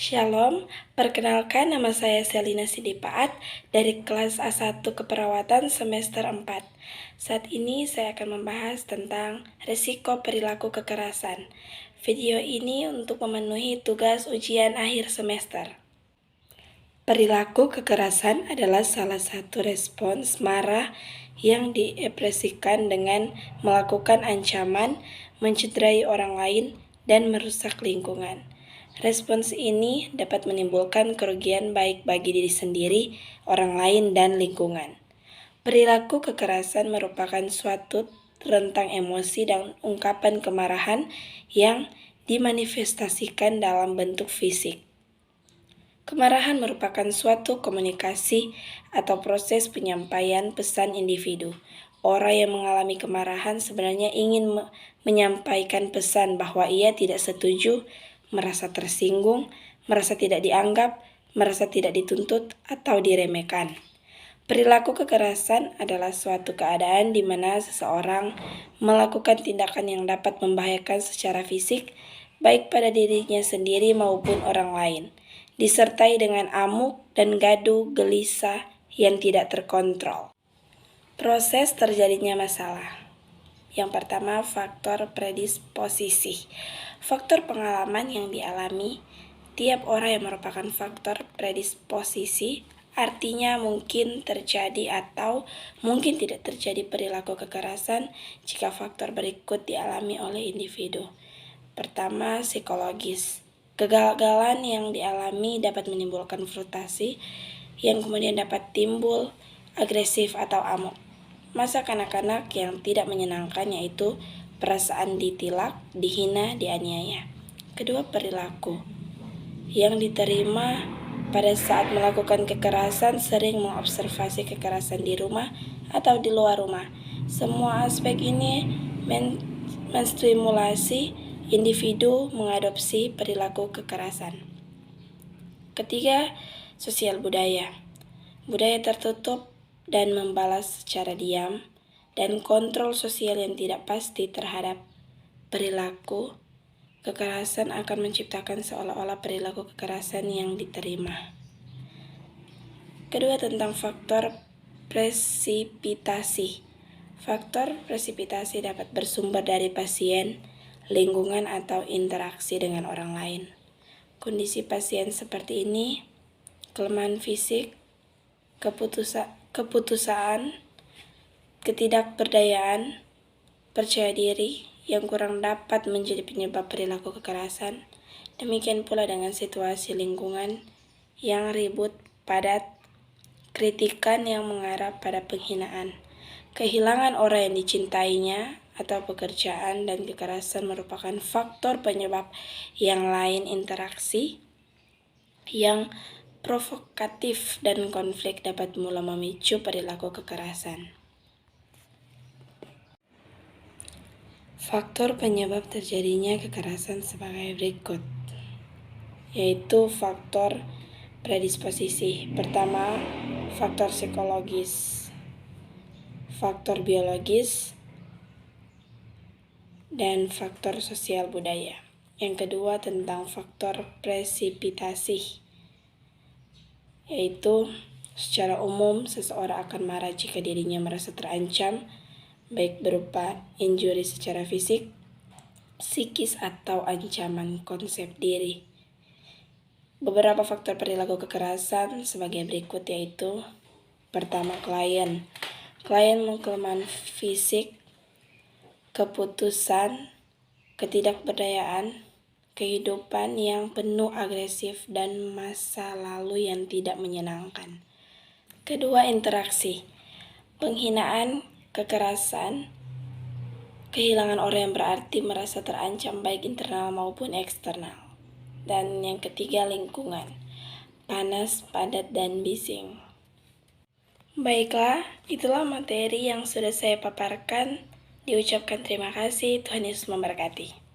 Shalom, perkenalkan nama saya Selina Sidipaat dari kelas A1 Keperawatan semester 4. Saat ini saya akan membahas tentang risiko perilaku kekerasan. Video ini untuk memenuhi tugas ujian akhir semester. Perilaku kekerasan adalah salah satu respons marah yang diekspresikan dengan melakukan ancaman, mencederai orang lain, dan merusak lingkungan. Respons ini dapat menimbulkan kerugian baik bagi diri sendiri, orang lain, dan lingkungan. Perilaku kekerasan merupakan suatu rentang emosi dan ungkapan kemarahan yang dimanifestasikan dalam bentuk fisik. Kemarahan merupakan suatu komunikasi atau proses penyampaian pesan individu. Orang yang mengalami kemarahan sebenarnya ingin menyampaikan pesan bahwa ia tidak setuju, merasa tersinggung, merasa tidak dianggap, merasa tidak dituntut, atau diremehkan. Perilaku kekerasan adalah suatu keadaan di mana seseorang melakukan tindakan yang dapat membahayakan secara fisik, baik pada dirinya sendiri maupun orang lain, disertai dengan amuk dan gaduh gelisah yang tidak terkontrol. Proses terjadinya masalah. Yang pertama, faktor predisposisi. Faktor pengalaman yang dialami tiap orang yang merupakan faktor predisposisi, artinya mungkin terjadi atau mungkin tidak terjadi perilaku kekerasan jika faktor berikut dialami oleh individu. Pertama, psikologis. Kegagalan yang dialami dapat menimbulkan frustasi yang kemudian dapat timbul agresif atau amok. Masa kanak-kanak yang tidak menyenangkan yaitu perasaan ditilak, dihina, dianiaya. Kedua, perilaku yang diterima pada saat melakukan kekerasan sering mengobservasi kekerasan di rumah atau di luar rumah. Semua aspek ini menstimulasi individu mengadopsi perilaku kekerasan. Ketiga, sosial budaya. Budaya tertutup dan membalas secara diam dan kontrol sosial yang tidak pasti terhadap perilaku kekerasan akan menciptakan seolah-olah perilaku kekerasan yang diterima. Kedua, tentang faktor presipitasi. Faktor presipitasi dapat bersumber dari pasien, lingkungan, atau interaksi dengan orang lain. Kondisi pasien seperti ini: kelemahan fisik, keputusaan, ketidakberdayaan, percaya diri yang kurang dapat menjadi penyebab perilaku kekerasan. Demikian pula dengan situasi lingkungan yang ribut, padat, kritikan yang mengarah pada penghinaan, kehilangan orang yang dicintainya, atau pekerjaan, dan kekerasan merupakan faktor penyebab yang lain. Interaksi yang provokatif dan konflik dapat mula memicu perilaku kekerasan. Faktor penyebab terjadinya kekerasan sebagai berikut, yaitu faktor predisposisi. Pertama, faktor psikologis, faktor biologis, dan faktor sosial budaya. Yang kedua, tentang faktor presipitasi, yaitu secara umum seseorang akan marah jika dirinya merasa terancam, baik berupa injuri secara fisik, psikis, atau ancaman konsep diri. Beberapa faktor perilaku kekerasan sebagai berikut, yaitu pertama, klien kelemahan fisik, keputusan, ketidakberdayaan, kehidupan yang penuh agresif, dan masa lalu yang tidak menyenangkan. Kedua, interaksi, penghinaan, kekerasan, kehilangan orang yang berarti, merasa terancam baik internal maupun eksternal. Dan yang ketiga, lingkungan, panas, padat, dan bising. Baiklah, itulah materi yang sudah saya paparkan. Diucapkan terima kasih. Tuhan Yesus memberkati.